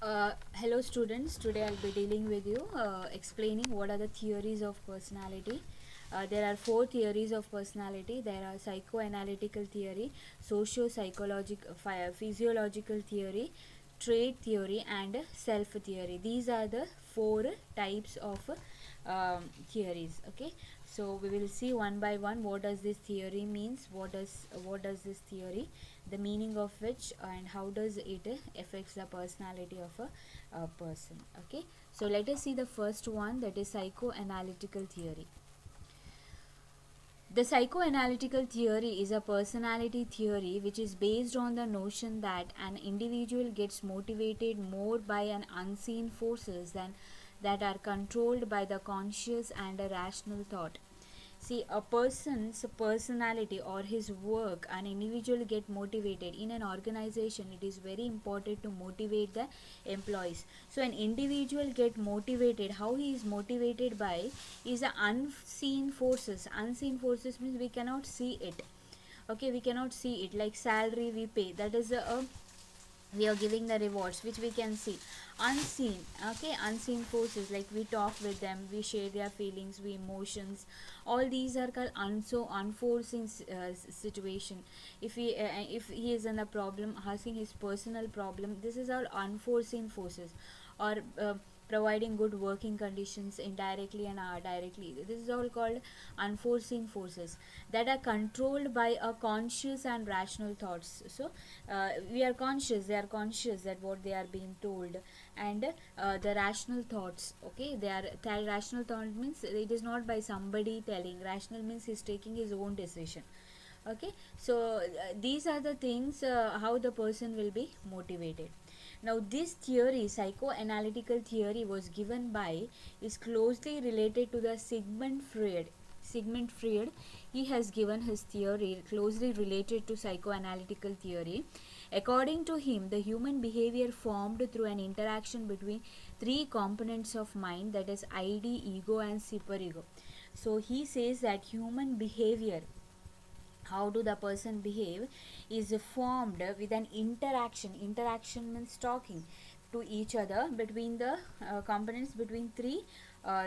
Hello students, today I'll be dealing with you explaining what are the theories of personality. There are four theories of personality. There are psychoanalytical theory, socio-psychological, physiological theory, trait theory and self theory. These are the four types of theories. Okay, so we will see one by one what does this theory means, what does this theory, the meaning of which, and how does it affects the personality of a person. Okay, so let us see the first one, that is psychoanalytical theory. The psychoanalytical theory is a personality theory which is based on the notion that an individual gets motivated more by an unseen forces than that are controlled by the conscious and a rational thought. See, a person's personality or his work, an individual get motivated in an organization. It is very important to motivate the employees. So an individual get motivated. How he is motivated by is the unseen forces. Unseen forces means we cannot see it. Okay, we cannot see it, like salary we pay, that is a we are giving the rewards which we can see. Unseen, okay, unseen forces, like we talk with them, we share their feelings, we emotions, all these are called unforeseen situation. If he is in a problem, asking his personal problem, this is all unforeseen forces. Or providing good working conditions indirectly and directly, this is all called unforeseen forces that are controlled by a conscious and rational thoughts. So we are conscious, they are conscious that what they are being told, and the rational thoughts, okay, they are rational thought means it is not by somebody telling. Rational means he's taking his own decision. Okay, so these are the things, how the person will be motivated. Now this theory, psychoanalytical theory, was given by, is closely related to the Sigmund Freud. Sigmund Freud, he has given his theory closely related to psychoanalytical theory. According to him, the human behavior formed through an interaction between three components of mind, that is id, ego and superego. So he says that human behavior, how do the person behave, is formed with an interaction means talking to each other between the components, between three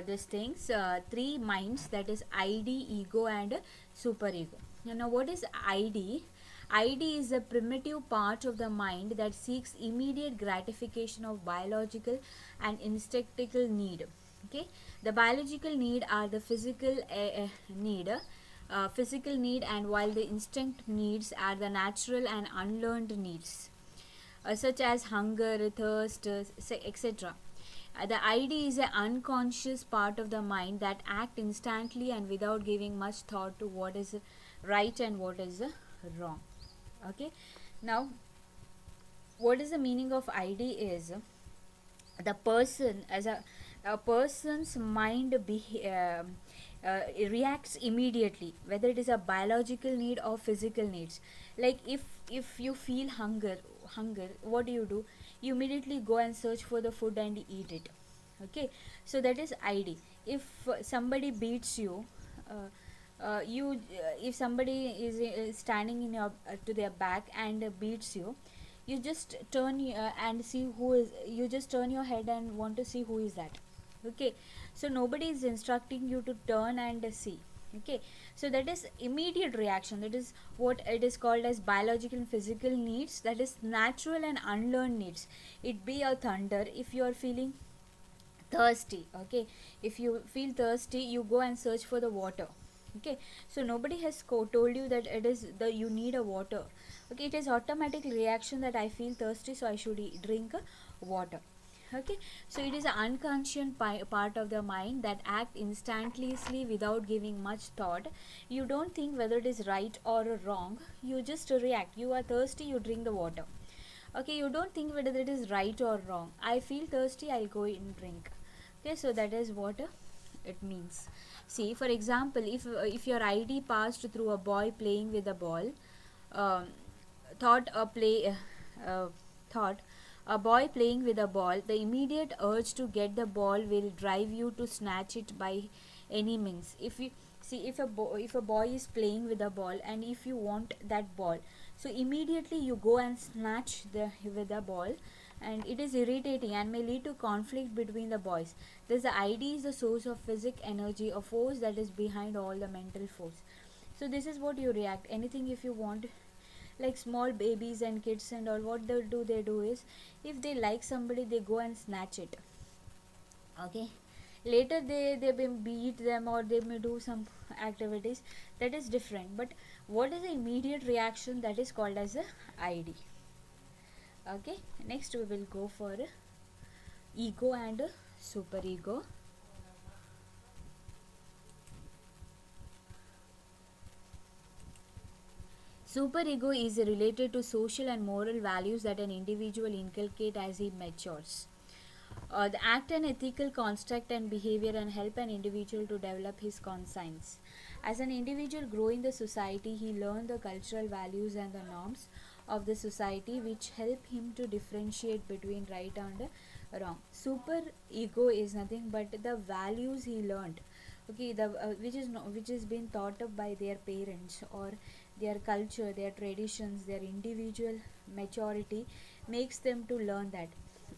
these things, three minds, that is id, ego and superego. Now what is id? Id is a primitive part of the mind that seeks immediate gratification of biological and instinctual need. Okay, the biological need are the physical need, and while the instinct needs are the natural and unlearned needs, such as hunger, thirst, etc. The ID is an unconscious part of the mind that act instantly and without giving much thought to what is right and what is wrong. Okay, now what is the meaning of ID is, the person, as a person's mind reacts immediately, whether it is a biological need or physical needs. Like if you feel hunger, what do? You immediately go and search for the food and eat it. Okay, so that is id. If somebody beats you, you if somebody is standing in your to their back and beats you, you just turn and see who is, you just turn your head and want to see who is that. Okay, so nobody is instructing you to turn and see. Okay, so that is immediate reaction, that is what it is called as biological and physical needs, that is natural and unlearned needs. It be a thunder, if you are feeling thirsty. Okay, if you feel thirsty, you go and search for the water. Okay, so nobody has told you that it is the you need a water. Okay, it is automatic reaction that I feel thirsty, so I should drink water. Okay, so it is an unconscious part of the mind that act instantaneously without giving much thought. You don't think whether it is right or wrong, you just react. You are thirsty, you drink the water. Okay, you don't think whether it is right or wrong. I feel thirsty, I'll go and drink. Okay, so that is what it means. See, for example, if your id passed through a boy playing with a ball, um, thought a play thought a boy playing with a ball, the immediate urge to get the ball will drive you to snatch it by any means. If you see, if a boy is playing with a ball and if you want that ball, so immediately you go and snatch the with the ball, and it is irritating and may lead to conflict between the boys. Thus, the ID is the source of physic energy, a force that is behind all the mental force. So this is what you react. Anything if you want, like small babies and kids and all, what they do is, if they like somebody, they go and snatch it. Okay, later they may beat them or they may do some activities, that is different. But what is the immediate reaction, that is called as a ID. Okay, next we will go for ego and super ego. Superego is related to social and moral values that an individual inculcate as he matures. The act an ethical construct and behavior and help an individual to develop his conscience. As an individual grow in the society, he learn the cultural values and the norms of the society, which help him to differentiate between right and wrong. Super ego is nothing but the values he learned. Okay, the which is being taught up by their parents, or their culture, their traditions, their individual maturity makes them to learn that.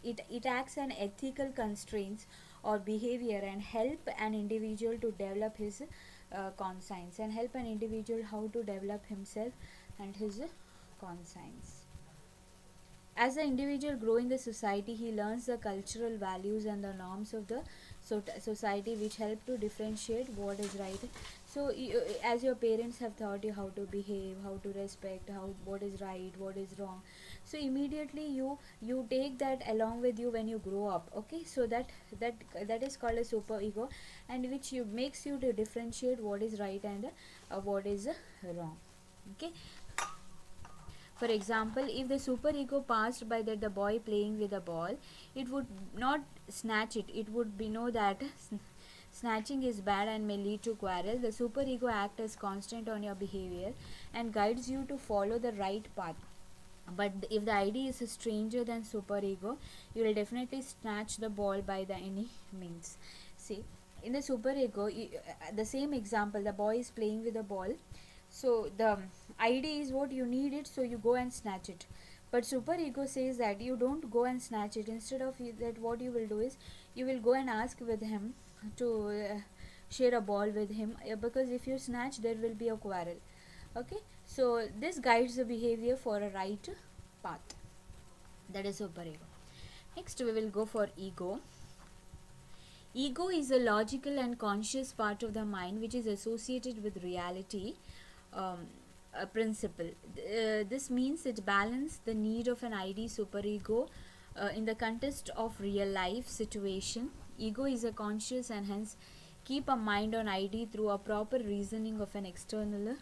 It acts an ethical constraints or behavior and help an individual to develop his conscience, and help an individual how to develop himself and his conscience. As the individual grow in the society, he learns the cultural values and the norms of the society, which help to differentiate what is right. So as your parents have taught you how to behave, how to respect, how what is right, what is wrong, so immediately you take that along with you when you grow up. Okay, so that is called a super ego, and which you makes you to differentiate what is right and what is wrong. Okay, for example, if the superego passed by the boy playing with a ball, it would not snatch it. It would be know that snatching is bad and may lead to quarrel. The superego acts as constant on your behavior and guides you to follow the right path. But if the ID is a stranger than superego, you will definitely snatch the ball by the any means. See, in the superego, the same example, the boy is playing with a ball, so the ID is what you need it, so you go and snatch it. But super ego says that you don't go and snatch it. Instead of that, what you will do is you will go and ask with him to share a ball with him, because if you snatch, there will be a quarrel. Okay, so this guides the behavior for a right path. That is super ego. Next we will go for ego. Ego is a logical and conscious part of the mind which is associated with reality, um, a principle. This means it balances the need of an ID superego in the context of real life situation. Ego is a conscious and hence keep a mind on ID through a proper reasoning of an external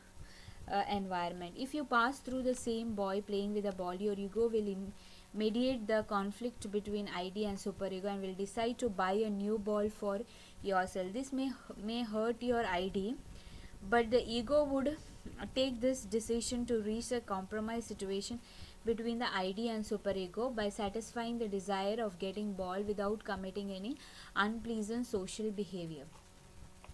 environment. If you pass through the same boy playing with a ball, your ego will mediate the conflict between ID and superego and will decide to buy a new ball for yourself. This may hurt your ID, but the ego would take this decision to reach a compromise situation between the ID and superego by satisfying the desire of getting ball without committing any unpleasant social behavior.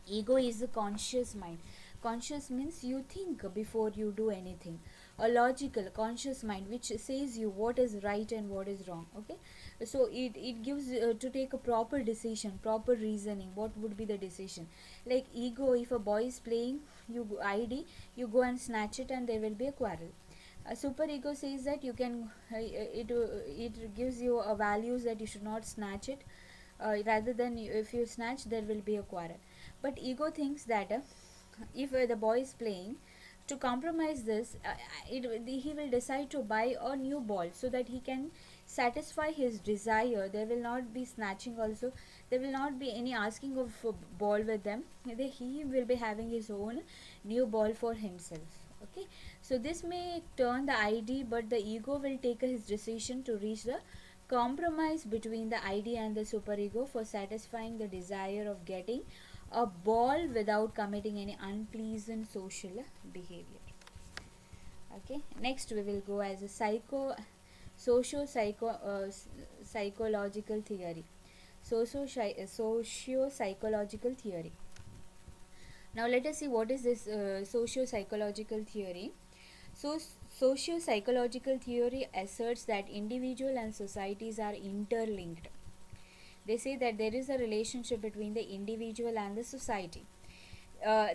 Ego is a conscious mind. Conscious means you think before you do anything. A logical conscious mind which says you what is right and what is wrong. Okay, so it gives to take a proper decision, proper reasoning, what would be the decision. Like ego, if a boy is playing, you ID, you go and snatch it and there will be a quarrel. A super ego says that you can it gives you a values that you should not snatch it, rather than if you snatch, there will be a quarrel. But ego thinks that if the boy is playing, to compromise this, he will decide to buy a new ball so that he can satisfy his desire. There will not be snatching also, there will not be any asking of a ball with them. He will be having his own new ball for himself. Okay, so this may turn the ID, but the ego will take his decision to reach the compromise between the ID and the superego for satisfying the desire of getting a ball without committing any unpleasant social behavior. Okay, next we will go as a psychological theory. Socio psychological theory. Now let us see what is this socio psychological theory. So Socio-psychological theory asserts that individual and societies are interlinked. They say that there is a relationship between the individual and the society.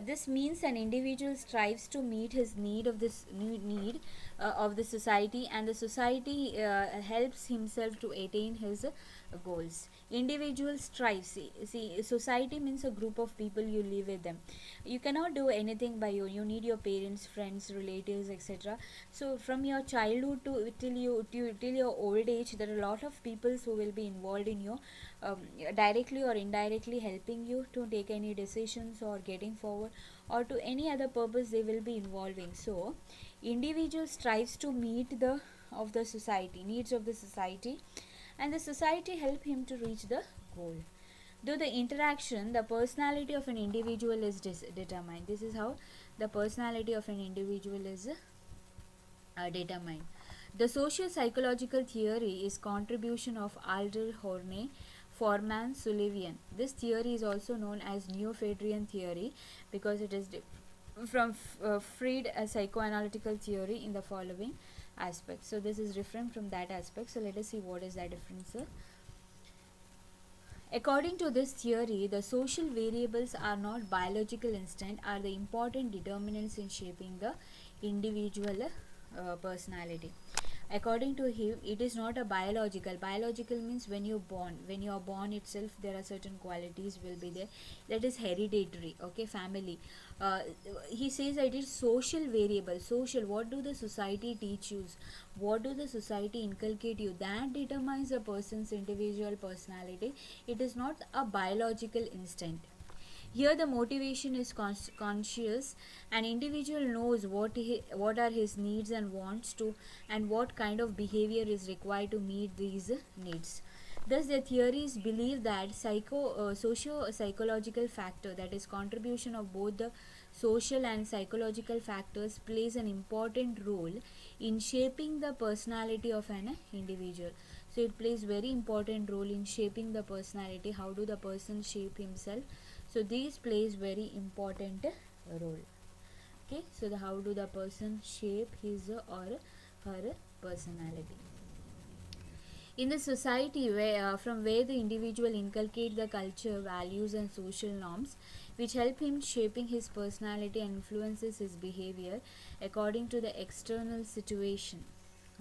This means an individual strives to meet his need of this need of the society, and the society helps himself to attain his goals. Individual strives. See, society means a group of people you live with them. You cannot do anything by you. You need your parents, friends, relatives, etc. So from your childhood to till your old age, there are a lot of people who will be involved in your um, directly or indirectly helping you to take any decisions or getting forward, or to any other purpose they will be involving. So individual strives to meet the of the society needs of the society, and the society help him to reach the goal. Though the interaction, the personality of an individual is determined. This is how the personality of an individual is determined. The socio-psychological theory is contribution of Alder Horney, Forman, Sullivan. This theory is also known as Neo-Friedian theory because it is from Freud, a psychoanalytical theory in the following aspects. So this is different from that aspect. So let us see what is that difference. According to this theory, the social variables are not biological instinct, are the important determinants in shaping the individual personality. According to him, it is not a biological. Biological means when you born. When you are born itself, there are certain qualities will be there. That is hereditary. Okay, family. Uh, he says that it is social variable. Social. What do the society teach you? What do the society inculcate you? That determines a person's individual personality. It is not a biological instinct. Here, the motivation is conscious. An individual knows what are his needs and wants to, and what kind of behavior is required to meet these needs. Thus, the theories believe that socio-psychological factor, that is, contribution of both the social and psychological factors, plays an important role in shaping the personality of an individual. So, it plays very important role in shaping the personality. How do the person shape himself? So these plays very important role. Okay, so how do the person shape his or her personality? In the society from where the individual inculcate the culture, values and social norms which help him shaping his personality and influences his behavior according to the external situation.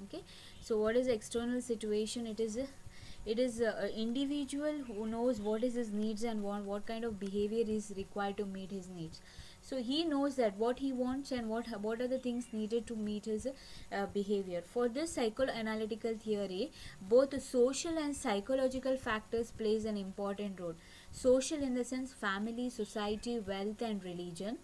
Okay, so what is external situation? It is a individual who knows what is his needs and what kind of behavior is required to meet his needs. So he knows that what he wants and what are the things needed to meet his behavior. For this psychoanalytical theory, both social and psychological factors plays an important role. Social in the sense family, society, wealth and religion.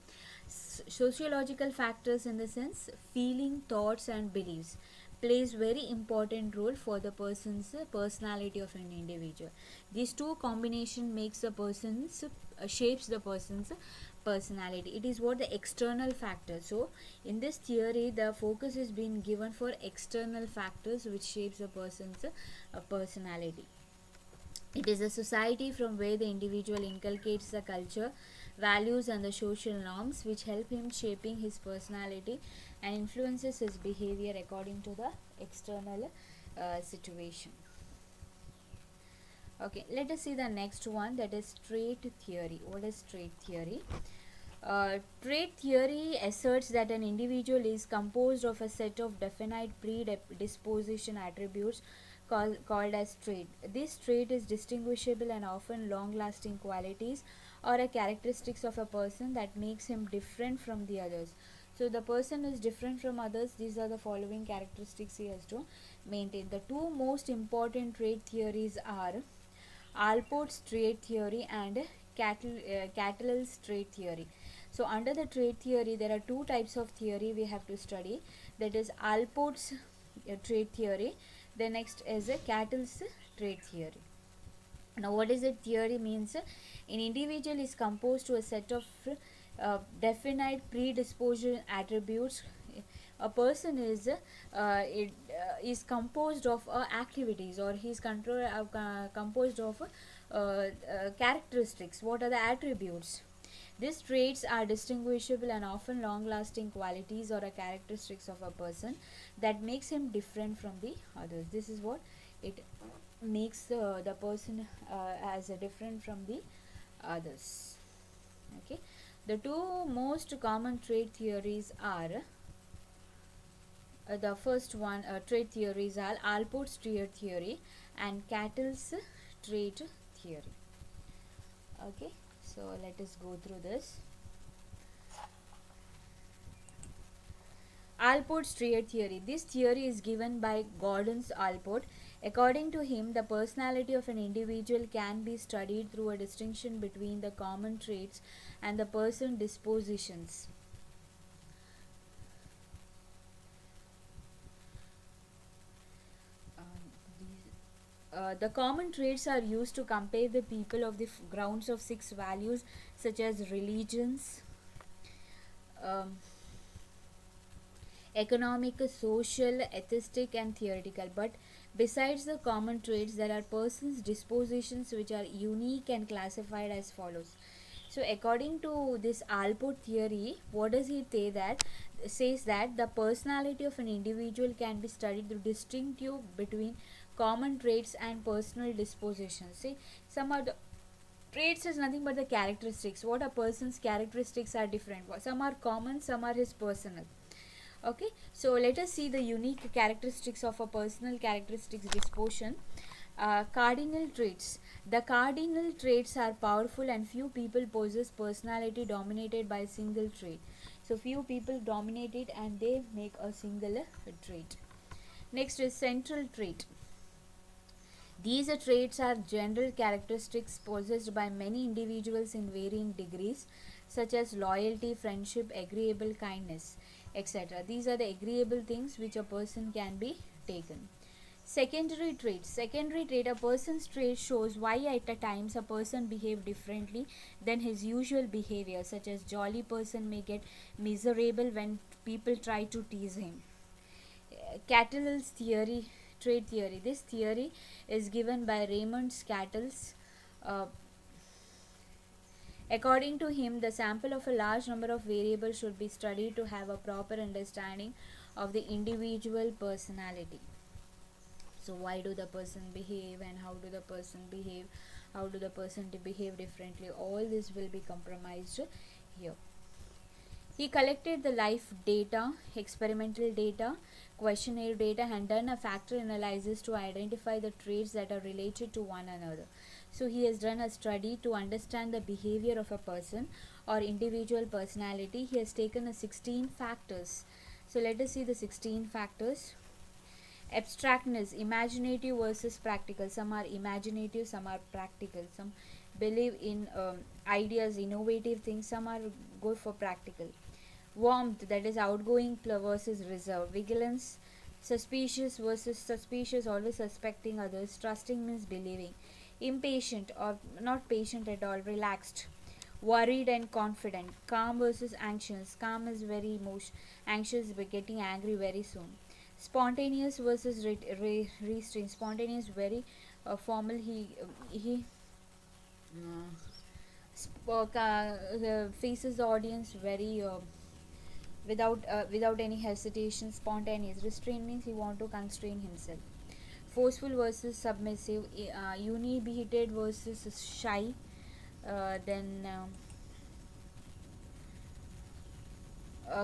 Sociological factors in the sense feeling, thoughts and beliefs plays very important role for the person's personality of an individual. These two combination makes the person's shapes the person's personality. It is what the external factors. So in this theory, the focus is being given for external factors which shapes a person's personality. It is a society from where the individual inculcates the culture, values and the social norms which help him shaping his personality and influences his behavior according to the external situation. Okay, let us see the next one, that is trait theory. What is trait theory? Trait theory asserts that an individual is composed of a set of definite predisposition attributes called as trait. This trait is distinguishable and often long-lasting qualities or a characteristics of a person that makes him different from the others. So the person is different from others. These are the following characteristics he has to maintain. The two most important trait theories are Allport's trait theory and Cattell's trait theory. So under the trait theory, there are two types of theory we have to study. That is Allport's trait theory. The next is a Cattell's trait theory. Now, what is it? Theory means an individual is composed to a set of definite predisposition attributes. A person is composed of activities, or he is composed of characteristics. What are the attributes? These traits are distinguishable and often long-lasting qualities or a characteristics of a person that makes him different from the others. This is what it makes the person as a different from the others. Okay, the two most common trait theories are the first one trait theories are Alport's trait theory and Cattell's trait theory. Okay, so let us go through this. Alport's trait theory. This theory is given by Gordon Allport. According to him, the personality of an individual can be studied through a distinction between the common traits and the person dispositions. The common traits are used to compare the people of the grounds of six values such as religions, um, economic, social, aesthetic, and theoretical. But besides the common traits, there are persons' dispositions which are unique and classified as follows. So, according to this Alport theory, what does he say that? Says that the personality of an individual can be studied through distinctive between common traits and personal dispositions. See, some are the traits is nothing but the characteristics. What a person's characteristics are different. Some are common, some are his personal. Okay, so let us see the unique characteristics of a personal characteristics disposition. Cardinal traits. The cardinal traits are powerful and few people possess personality dominated by a single trait. So few people dominate it and they make a single trait. Next is central trait. These traits are general characteristics possessed by many individuals in varying degrees, such as loyalty, friendship, agreeable, kindness, etc. These are the agreeable things which a person can be taken. Secondary traits. Secondary trait. A person's trait shows why at a times a person behave differently than his usual behavior, such as jolly person may get miserable when people try to tease him. Cattell's theory, trait theory. This theory is given by Raymond Cattell's. Uh, According to him, the sample of a large number of variables should be studied to have a proper understanding of the individual personality. So why do the person behave and how do the person behave, how do the person behave differently, all this will be compromised here. He collected the life data, experimental data, questionnaire data, and done a factor analysis to identify the traits that are related to one another. So he has done a study to understand the behavior of a person or individual personality. He has taken a 16 factors. So let us see the 16 factors. Abstractness, imaginative versus practical. Some are imaginative, some are practical. Some believe in ideas, innovative things, some are good for practical. Warmth, that is outgoing versus reserved. Vigilance, suspicious versus suspicious, always suspecting others. Trusting means believing. Impatient or not patient at all, relaxed. Worried and confident. Calm versus anxious. Calm is very anxious but getting angry very soon. Spontaneous versus restrained. Spontaneous very formal. He spoke, faces the audience very without any hesitation. Spontaneous. Restrained means he want to constrain himself. Forceful versus submissive. Unibeated versus shy. Then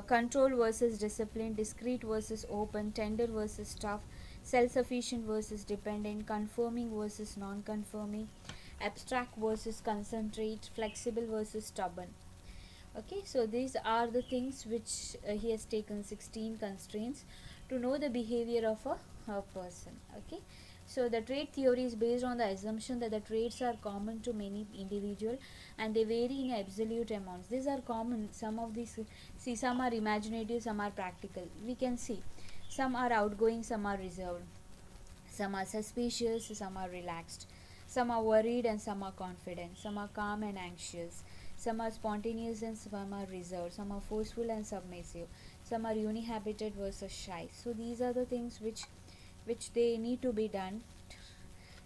control versus discipline, discreet versus open, tender versus tough, self-sufficient versus dependent, conforming versus non-conforming, abstract versus concentrate, flexible versus stubborn. Okay, so these are the things which he has taken 16 constraints to know the behavior of a person. Okay, so the trait theory is based on the assumption that the traits are common to many individuals and they vary in absolute amounts. These are common. Some of these, see, some are imaginative, some are practical. We can see some are outgoing, some are reserved, some are suspicious, some are relaxed, some are worried and some are confident, some are calm and anxious, some are spontaneous and some are reserved, some are forceful and submissive, some are unihabited versus shy. So these are the things which they need to be done.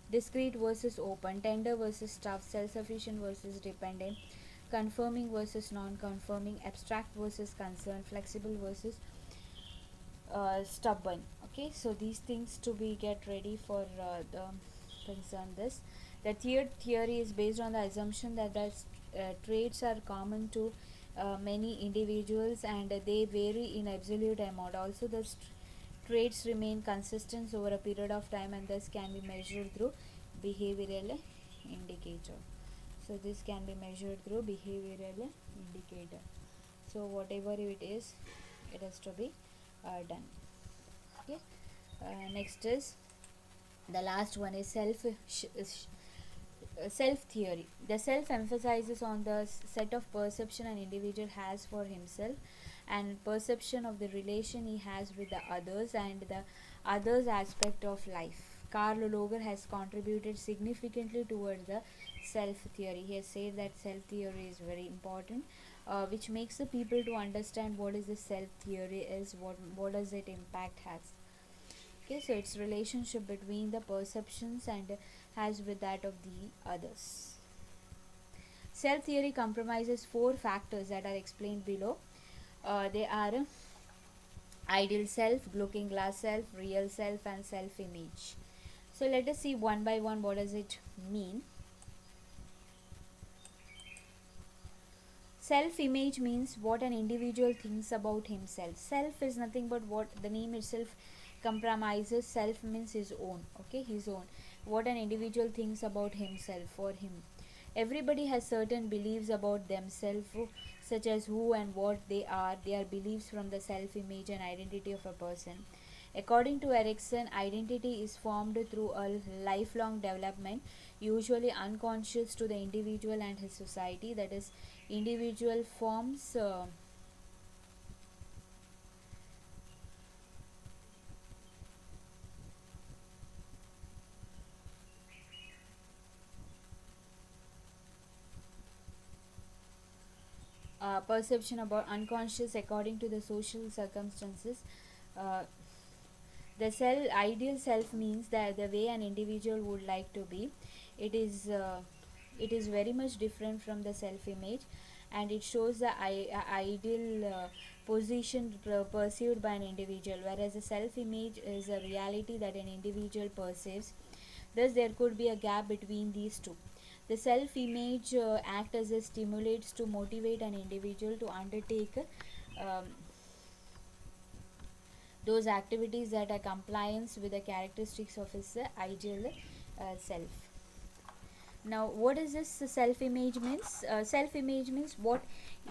Discreet versus open, tender versus tough, self-sufficient versus dependent, confirming versus non-confirming, abstract versus concern, flexible versus stubborn. Okay, so these things to be get ready for the concern this. The third theory is based on the assumption that the traits are common to many individuals and they vary in absolute amount. Also, the traits remain consistent over a period of time and thus can be measured through behavioral indicator. So this can be measured through behavioral indicator. So whatever it is, it has to be done. Okay. Next is the last one is self theory. The self emphasizes on the set of perception an individual has for himself and perception of the relation he has with the others and the others aspect of life. Carl Loger has contributed significantly towards the self theory. He has said that self theory is very important, which makes the people to understand what is the self theory is, what does it impact has. Okay, so it's relationship between the perceptions and has with that of the others. Self theory compromises four factors that are explained below. They are ideal self, looking glass self, real self, and self image. So let us see one by one what does it mean. Self image means what an individual thinks about himself. Self is nothing but what the name itself compromises. Self means his own, okay, his own. What an individual thinks about himself for him. Everybody has certain beliefs about themselves, such as who and what they are. They are beliefs from the self image and identity of a person. According to Erikson, identity is formed through a lifelong development, usually unconscious to the individual and his society. That is, individual forms perception about unconscious according to the social circumstances. Uh, the self ideal self means that the way an individual would like to be. It is uh, it is very much different from the self image, and it shows the ideal position perceived by an individual, whereas the self image is a reality that an individual perceives. Thus there could be a gap between these two. The self image act as a stimulates to motivate an individual to undertake um, those activities that are compliance with the characteristics of his ideal self. Now what is this self image means? Self image means what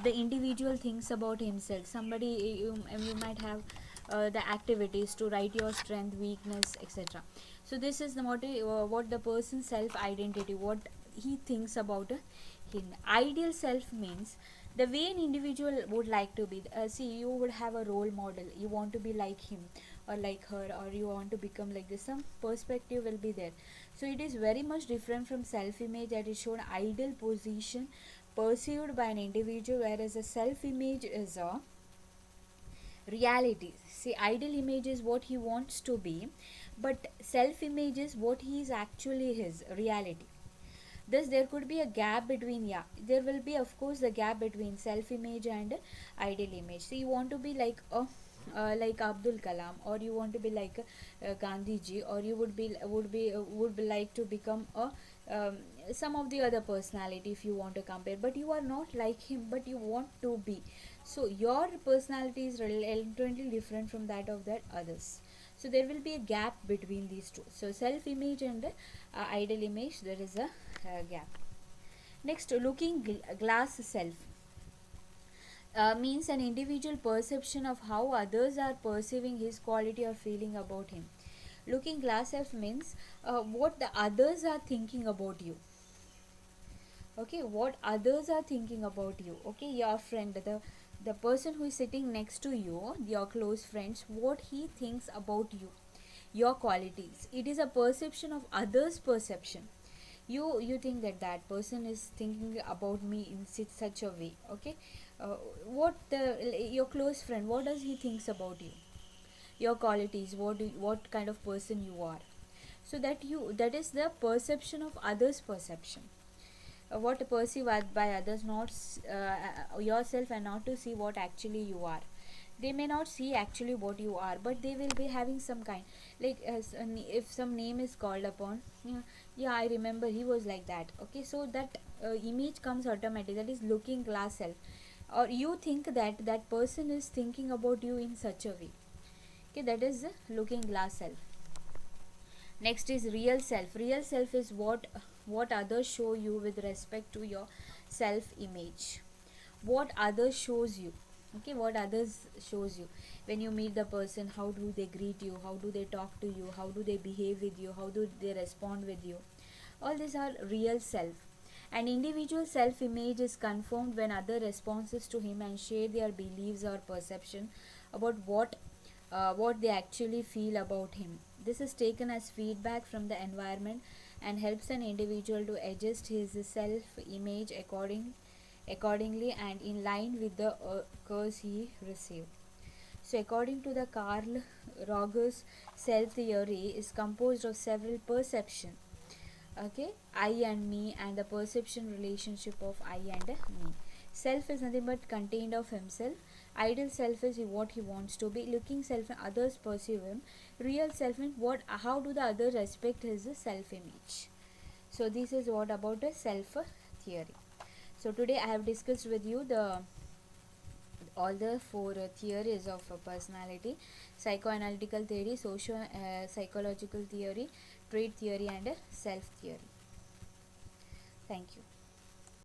the individual thinks about himself. Somebody, you might have the activities to write your strength, weakness, etc. So this is the what the person's self identity, what he thinks about him. Ideal self means the way an individual would like to be. See, you would have a role model, you want to be like him or like her, or you want to become like this, some perspective will be there. So it is very much different from self image, that is shown ideal position perceived by an individual, whereas a self image is a reality. See, ideal image is what he wants to be, but self image is what he is actually, his reality. Thus there could be a gap between, yeah, there will be of course the gap between self image and ideal image. So you want to be like Abdul Kalam, or you want to be like Gandhi ji, or you would be like to become a some of the other personality if you want to compare, but you are not like him, but you want to be. So your personality is entirely different from that of that others. So there will be a gap between these two. So self image and ideal image, there is a gap. Next, looking glass self means an individual perception of how others are perceiving his quality or feeling about him. Looking glass self means what the others are thinking about you. Okay, what others are thinking about you. Okay, your friend, the person who is sitting next to you, your close friends, what he thinks about you, your qualities. It is a perception of others perception. You think that that person is thinking about me in such a way. Okay, what the your close friend, what does he thinks about you, your qualities, what kind of person you are. So that is the perception of others perception. what perceived by others, not yourself, and not to see what actually you are. They may not see actually what you are, but they will be having some kind, like if some name is called upon, yeah, yeah, I remember he was like that. Okay, so that image comes automatic, that is looking glass self, or you think that that person is thinking about you in such a way. Okay, that is the looking glass self. Next is real self. Real self is what others show you with respect to your self image. What others shows you. Okay, what others shows you when you meet the person, how do they greet you, how do they talk to you, how do they behave with you, how do they respond with you. All these are real self. An individual self image is confirmed when other responses to him and share their beliefs or perception about what they actually feel about him. This is taken as feedback from the environment and helps an individual to adjust his self image accordingly and in line with the curse he received. So, according to the Carl Rogers self theory, is composed of several perceptions. Okay, I and me, and the perception relationship of I and me. Self is nothing but contained of himself. Ideal self is what he wants to be. Looking self and others perceive him. Real self means what, how do the others respect his self image. So this is what about a self theory. So today I have discussed with you the all the four theories of personality: psychoanalytical theory, social psychological theory, trait theory, and self theory. Thank you.